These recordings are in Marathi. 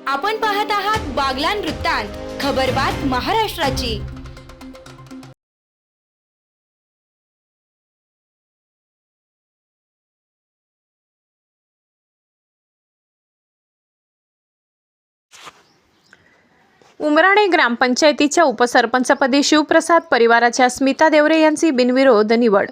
आपण पाहत आहात बागलाण वृत्तांत, खबरबात महाराष्ट्राची। उमराणे ग्रामपंचायतीच्या उपसरपंचपदी शिवप्रसाद परिवाराच्या स्मिता देवरे यांची बिनविरोध निवड।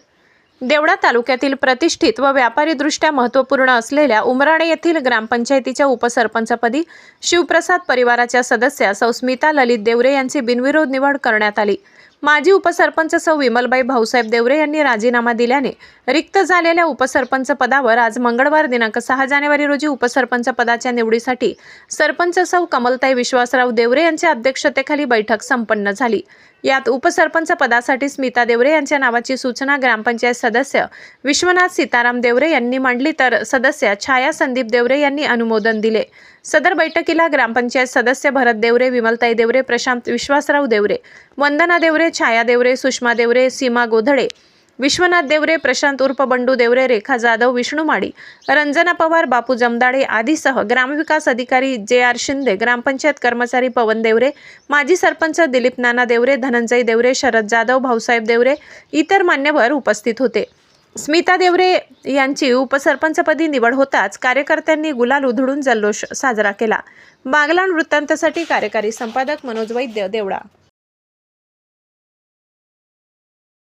देवळा तालुक्यातील प्रतिष्ठित व व्यापारीदृष्ट्या महत्त्वपूर्ण असलेल्या उमराणे येथील ग्रामपंचायतीच्या उपसरपंचपदी शिवप्रसाद परिवाराच्या सदस्या सौ स्मिता ललित देवरे यांची बिनविरोध निवड करण्यात आली। माजी उपसरपंच सौ विमलबाई भाऊसाहेब देवरे यांनी राजीनामा दिल्याने रिक्त झालेल्या उपसरपंच पदावर आज मंगळवार दिनांक 6 जानेवारी रोजी उपसरपंच पदाच्या निवडीसाठी सरपंच सौ कमलताई विश्वासराव देवरे यांच्या अध्यक्षतेखाली बैठक संपन्न झाली। यात उपसरपंच पदासाठी स्मिता देवरे यांच्या नावाची सूचना ग्रामपंचायत सदस्य विश्वनाथ सीताराम देवरे यांनी मांडली, तर सदस्य छाया संदीप देवरे यांनी अनुमोदन दिले। सदर बैठकीला ग्रामपंचायत सदस्य भरत देवरे, विमलताई देवरे, प्रशांत विश्वासराव देवरे, वंदना देवरे, छाया देवरे, सुषमा देवरे, सीमा गोधडे, विश्वनाथ देवरे, प्रशांत उर्फ बंडू देवरे, रेखा जाधव, विष्णू माडी, रंजना पवार, बापू जमदाडे आदीसह ग्रामविकास अधिकारी JR शिंदे, ग्रामपंचायत कर्मचारी पवन देवरे, माजी सरपंच दिलीप नाना देवरे, धनंजय देवरे, शरद जाधव, भाऊसाहेब देवरे, इतर मान्यवर उपस्थित होते। स्मिता देवरे यांची उपसरपंचपदी निवड होताच कार्यकर्त्यांनी गुलाल उधळून जल्लोष साजरा केला। बागलाण वृत्तांतासाठी कार्यकारी संपादक मनोज वैद्य, देवळा।